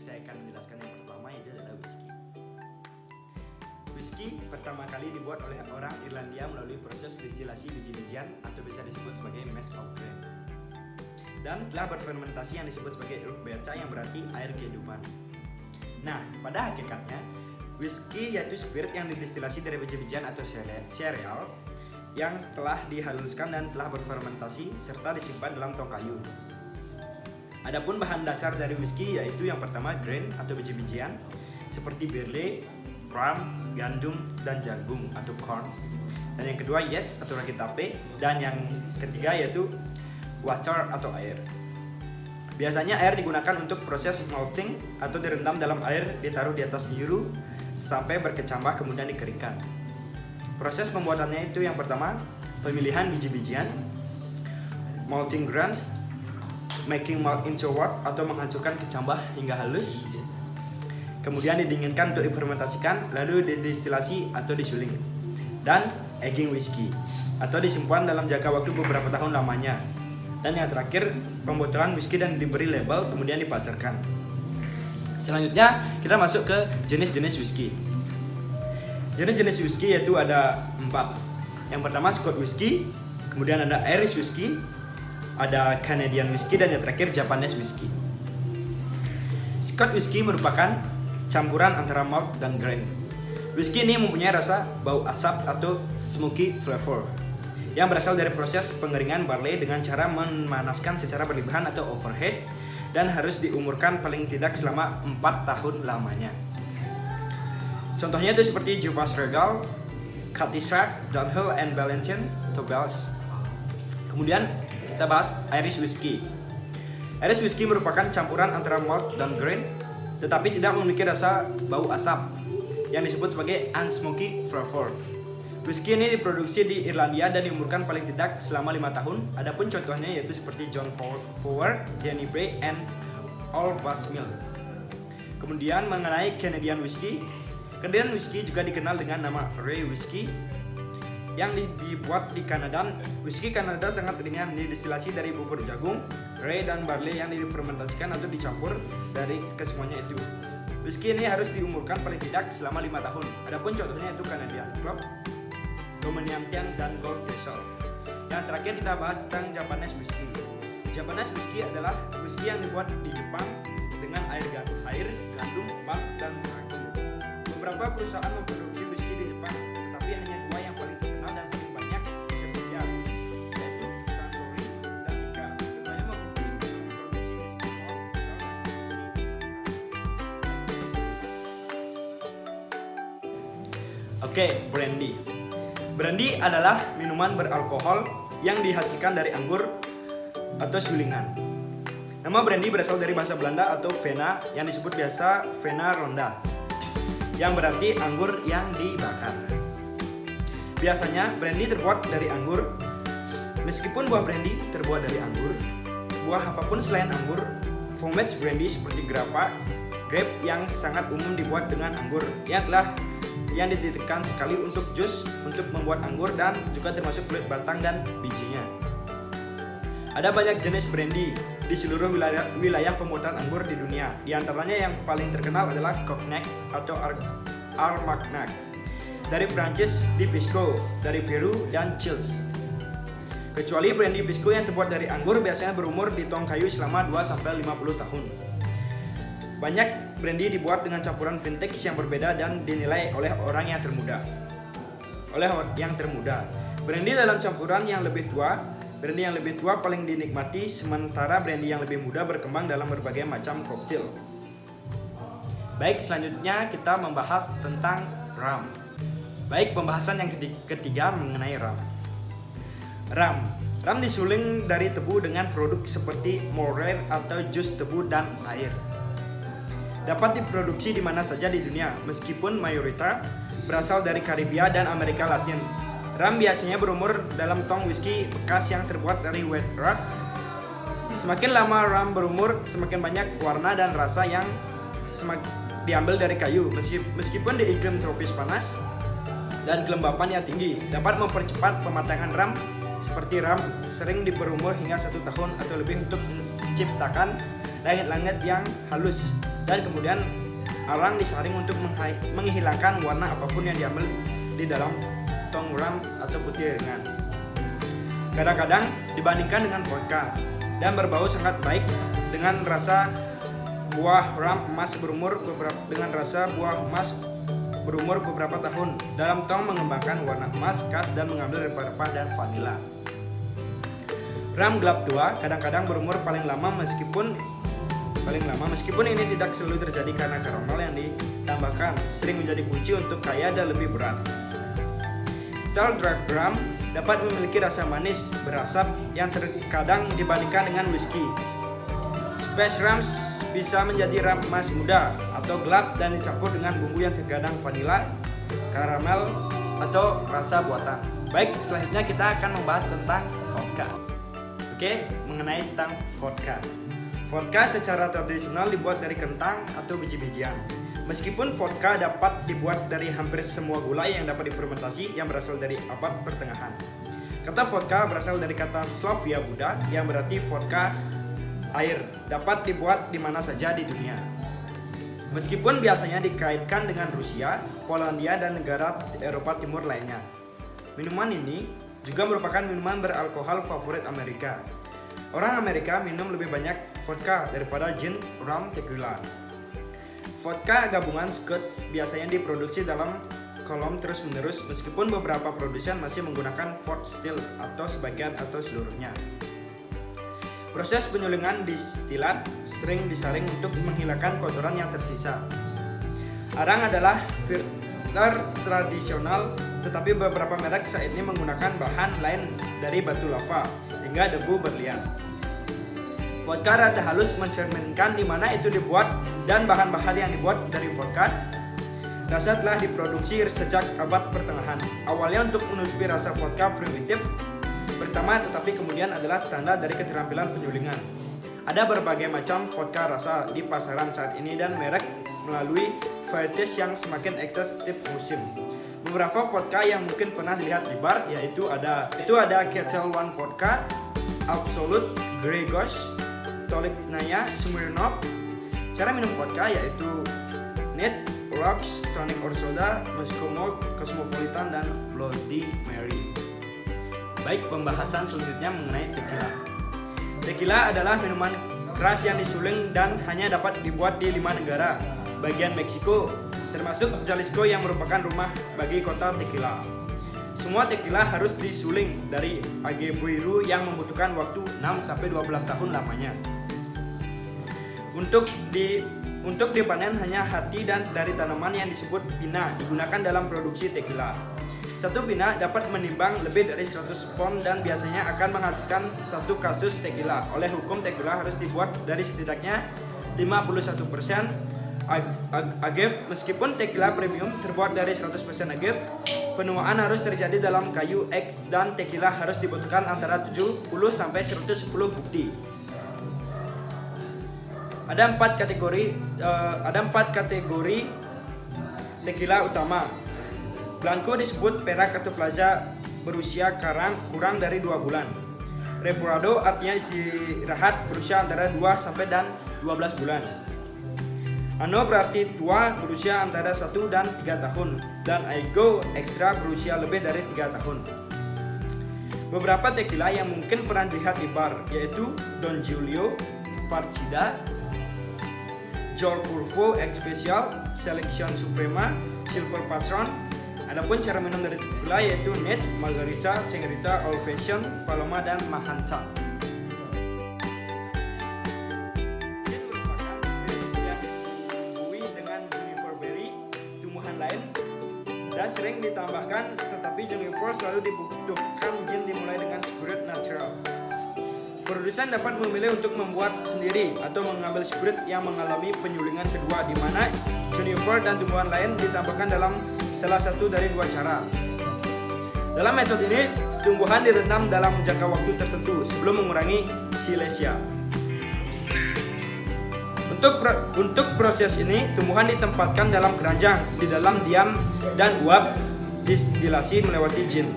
saya akan menjelaskan yang pertama, yaitu adalah whisky. Whisky pertama kali dibuat oleh orang Irlandia melalui proses distilasi biji-bijian atau bisa disebut sebagai mash of grain, dan telah berfermentasi yang disebut sebagai Uruk-Beaca yang berarti air kehidupan. Nah, pada hakikatnya whisky yaitu spirit yang didistilasi dari biji-bijian atau sereal yang telah dihaluskan dan telah berfermentasi serta disimpan dalam tong kayu. Adapun bahan dasar dari whisky yaitu yang pertama grain atau biji-bijian seperti barley, rum, gandum, dan jagung atau corn. Dan yang kedua yeast atau ragi tape, dan yang ketiga yaitu water atau air. Biasanya air digunakan untuk proses malting atau direndam dalam air, ditaruh di atas nyiru sampai berkecambah kemudian dikeringkan. Proses pembuatannya itu yang pertama pemilihan biji-bijian, malting grounds, making malt into wort atau menghancurkan kecambah hingga halus. Kemudian didinginkan untuk difermentasikan, lalu didistilasi atau disuling. Dan aging whisky atau disimpan dalam jangka waktu beberapa tahun lamanya. Dan yang terakhir pembotolan whisky dan diberi label kemudian dipasarkan. Selanjutnya kita masuk ke jenis-jenis whisky. Jenis-jenis whisky yaitu ada 4. Yang pertama Scotch whisky, kemudian ada Irish whisky, ada Canadian whisky, dan yang terakhir Japanese whisky. Scotch whisky merupakan campuran antara malt dan grain. Whisky ini mempunyai rasa bau asap atau smoky flavor yang berasal dari proses pengeringan barley dengan cara memanaskan secara berlebihan atau overheat, dan harus diumurkan paling tidak selama 4 tahun lamanya. Contohnya itu seperti Chivas Regal, Cutty-Sark, Dunhill, and Ballantine atau Bells. Kemudian kita bahas Irish whisky. Irish whisky merupakan campuran antara malt dan grain, tetapi tidak memiliki rasa bau asap yang disebut sebagai unsmoky flavor. Whisky ini diproduksi di Irlandia dan diumurkan paling tidak selama 5 tahun. Adapun contohnya yaitu seperti John Power, Jenny Bray, and Old Basmill. Kemudian mengenai Canadian whisky. Canadian whisky juga dikenal dengan nama Rye whisky yang dibuat di Kanada. Whisky Kanada sangat ringan, didistilasi dari bubur jagung, rye, dan barley yang difermentasikan atau dicampur dari kesemuanya itu. Whisky ini harus diumurkan paling tidak selama 5 tahun. Adapun contohnya itu Canadian Club, Dominican, dan Gold Castle. Yang terakhir kita bahas tentang Japanese whisky. Japanese whisky adalah whisky yang dibuat di Jepang dengan air, gandum, malt, dan ragi. Beberapa perusahaan memproduksi whisky di Jepang, tapi hanya 2 yang paling terkenal dan paling banyak tersedia, yaitu Suntory dan Nikka. Keduanya memproduksi whisky malt dan whisky. Oke, brandy. Brandy adalah minuman beralkohol yang dihasilkan dari anggur atau sulingan. Nama brandy berasal dari bahasa Belanda atau Vena yang disebut biasa Vena ronda, yang berarti anggur yang dibakar. Biasanya brandy terbuat dari anggur. Meskipun buah brandy terbuat dari anggur, buah apapun selain anggur, homemade brandy seperti grape yang sangat umum dibuat dengan anggur yang dititikkan sekali untuk jus untuk membuat anggur, dan juga termasuk kulit batang dan bijinya. Ada banyak jenis brandy di seluruh wilayah pembuatan anggur di dunia. Di antaranya yang paling terkenal adalah Cognac atau Armagnac dari Prancis, di Pisco dari Peru, dan Chills. Kecuali brandy Pisco yang terbuat dari anggur biasanya berumur di tong kayu selama 2-50 tahun. Banyak brandy dibuat dengan campuran vintage yang berbeda dan dinilai oleh orang yang termuda. Brandy dalam campuran yang lebih tua, brandy yang lebih tua paling dinikmati, sementara brandy yang lebih muda berkembang dalam berbagai macam koktail. Baik, selanjutnya kita membahas tentang rum. Baik, pembahasan yang ketiga mengenai rum. Rum disuling dari tebu dengan produk seperti morer atau jus tebu dan air. Dapat diproduksi di mana saja di dunia, meskipun mayoritas berasal dari Karibia dan Amerika Latin. Rum biasanya berumur dalam tong whisky bekas yang terbuat dari wet rock. Semakin lama rum berumur, semakin banyak warna dan rasa yang diambil dari kayu. Meskipun di iklim tropis panas dan kelembapan yang tinggi, dapat mempercepat pematangan rum. Seperti rum sering berumur hingga 1 tahun atau lebih untuk menciptakan langit-langit yang halus dan kemudian arang disaring untuk menghilangkan warna apapun yang diambil di dalam tong ram atau putih ringan. Kadang-kadang dibandingkan dengan vodka dan berbau sangat baik dengan rasa buah ram emas berumur beberapa tahun dalam tong mengembangkan warna emas khas dan mengambil rempah-rempah dan vanila. Ram gelap tua kadang-kadang berumur paling lama meskipun ini tidak selalu terjadi karena karamel yang ditambahkan sering menjadi kunci untuk kaya dan lebih berat. Style dark rum dapat memiliki rasa manis berasap yang terkadang dibandingkan dengan whisky. Space rums bisa menjadi rum emas muda atau gelap dan dicampur dengan bumbu yang terkadang vanila, karamel, atau rasa buatan. Baik, selanjutnya kita akan membahas tentang vodka. Oke, mengenai tentang vodka. Vodka secara tradisional dibuat dari kentang atau biji-bijian. Meskipun vodka dapat dibuat dari hampir semua gulai yang dapat difermentasi yang berasal dari abad pertengahan. Kata vodka berasal dari kata Slavia Buda yang berarti vodka air, dapat dibuat di mana saja di dunia. Meskipun biasanya dikaitkan dengan Rusia, Polandia, dan negara Eropa Timur lainnya. Minuman ini juga merupakan minuman beralkohol favorit Amerika. Orang Amerika minum lebih banyak vodka daripada gin, rum, tequila. Vodka gabungan Scotch biasanya diproduksi dalam kolom terus-menerus meskipun beberapa produsen masih menggunakan pot still atau sebagian atau seluruhnya. Proses penyulingan distilat sering disaring untuk menghilangkan kotoran yang tersisa. Arang adalah filter tradisional, tetapi beberapa merek saat ini menggunakan bahan lain dari batu lava hingga debu berlian. Vodka rasa halus mencerminkan di mana itu dibuat dan bahan-bahan yang dibuat dari vodka. Rasa telah diproduksi sejak abad pertengahan. Awalnya untuk menutupi rasa vodka primitif pertama, tetapi kemudian adalah tanda dari keterampilan penyulingan. Ada berbagai macam vodka rasa di pasaran saat ini dan merek melalui varieties yang semakin ekstras setiap musim. Beberapa vodka yang mungkin pernah dilihat di bar yaitu ada Ketel One Vodka, Absolut, Grey Goose, Toliknaya, Smirnoff. Cara minum vodka yaitu neat, rocks, tonic or soda, Moscow Malt, Cosmopolitan, dan Bloody Mary. Baik, pembahasan selanjutnya mengenai tequila. Tequila adalah minuman keras yang disuling dan hanya dapat dibuat di 5 negara bagian Meksiko, termasuk Jalisco yang merupakan rumah bagi kota tequila. Semua tequila harus disuling dari agave yang membutuhkan waktu 6-12 tahun lamanya. Untuk dipanen hanya hati dan dari tanaman yang disebut pina digunakan dalam produksi tequila. Satu pina dapat menimbang lebih dari 100 pon dan biasanya akan menghasilkan satu kasus tequila. Oleh hukum tequila harus dibuat dari setidaknya 51% agave. Meskipun tequila premium terbuat dari 100% agave, penuaan harus terjadi dalam kayu X dan tequila harus dibutuhkan antara 70-110 bukti. Ada empat kategori tequila utama. Blanco disebut perak atau plaza berusia kurang dari 2 bulan. Reposado artinya istirahat berusia antara 2-12 bulan. Ano berarti tua berusia antara 1 dan 3 tahun. Dan Aigo Extra berusia lebih dari 3 tahun. Beberapa tequila yang mungkin pernah dilihat di bar yaitu Don Julio, Partida, Joel Curvo, Especial, Selection Suprema, Silver Patron. Adapun cara minum dari tequila yaitu Neat, Margarita, Cengerita, Old Fashion, Paloma, dan Mahanta. Gin merupakan spirit yang dibumbui dengan juniper berry, tumbuhan lain, dan sering ditambahkan, tetapi juniper selalu dibutuhkan gin dimulai dengan spirit natural. Produsen dapat memilih untuk membuat sendiri atau mengambil spirit yang mengalami penyulingan kedua di mana juniper dan tumbuhan lain ditambahkan dalam salah satu dari 2 cara. Dalam metode ini, tumbuhan direndam dalam jangka waktu tertentu sebelum mengurangi silesia. Untuk proses ini, tumbuhan ditempatkan dalam keranjang di dalam diam dan uap distilasi melewati gin.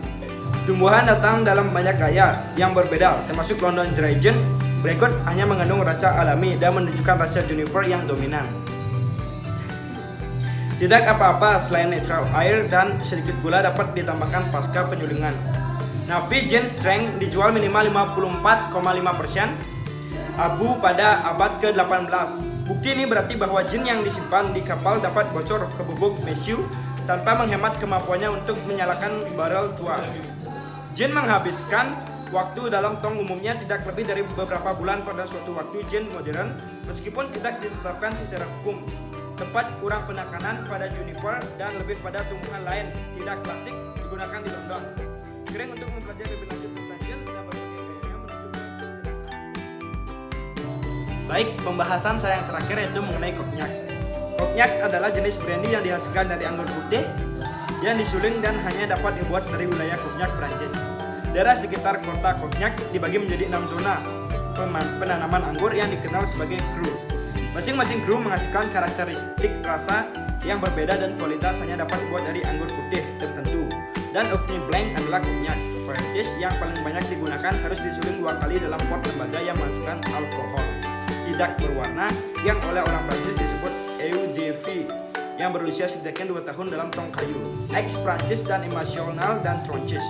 Tumbuhan datang dalam banyak gaya yang berbeda, termasuk London Dry Gin, Berikut hanya mengandung rasa alami dan menunjukkan rasa juniper yang dominan. Tidak apa-apa selain natural air dan sedikit gula dapat ditambahkan pasca penyulingan. Navy Gin Strength dijual minimal 54,5% abu pada abad ke-18. Bukti ini berarti bahwa gin yang disimpan di kapal dapat bocor ke bubuk mesiu tanpa menghemat kemampuannya untuk menyalakan barel tua. Gin menghabiskan waktu dalam tong umumnya tidak lebih dari beberapa bulan pada suatu waktu gin modern, meskipun tidak ditetapkan secara hukum. Tempat kurang penekanan pada juniper dan lebih pada tumbuhan lain tidak klasik digunakan di London. Keren untuk mempelajari lebih lanjut tentang gin dan berbagai gayanya menuju ke Baik, pembahasan saya yang terakhir yaitu mengenai cognac. Cognac adalah jenis brandy yang dihasilkan dari anggur putih yang disuling dan hanya dapat dibuat dari wilayah Cognac, Prancis. Daerah sekitar kota Cognac dibagi menjadi 6 zona penanaman anggur yang dikenal sebagai cru. Masing-masing cru menghasilkan karakteristik rasa yang berbeda dan kualitas hanya dapat dibuat dari anggur putih tertentu. Dan Opti Blanc adalah Cognac varieties yang paling banyak digunakan, harus disuling 2 kali dalam pot lembaga yang menghasilkan alkohol tidak berwarna yang oleh orang Prancis disebut Eau de Vie, yang berusia setidaknya 2 tahun dalam tong kayu, ex Prancis dan Emotional dan Tronches.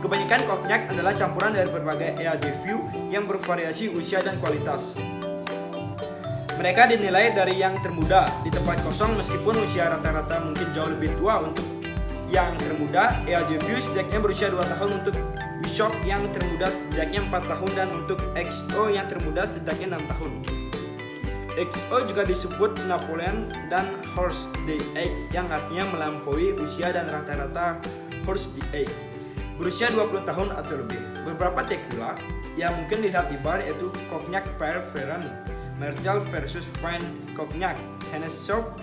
Kebanyakan cognac adalah campuran dari berbagai Eau de Vie yang bervariasi usia dan kualitas. Mereka dinilai dari yang termuda di tempat kosong, meskipun usia rata-rata mungkin jauh lebih tua. Untuk yang termuda, Eau de Vie setidaknya berusia 2 tahun, untuk Bishop yang termuda setidaknya 4 tahun, dan untuk XO yang termuda setidaknya 6 tahun. XO juga disebut Napoleon dan Horse the Egg, yang artinya melampaui usia dan rata-rata Horse the Egg berusia 20 tahun atau lebih. Beberapa tequila yang mungkin dilihat di bar yaitu Cognac Père Ferrand, Martel versus Fine Cognac, Hennessy Shop,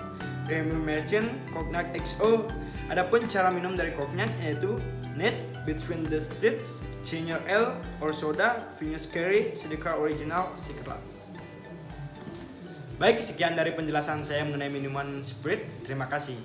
Remy Martin, Cognac XO. Adapun cara minum dari cognac yaitu neat, between the streets, ginger ale or soda, Venus Kerry, sedikit original, secret. Baik, sekian dari penjelasan saya mengenai minuman spirit. Terima kasih.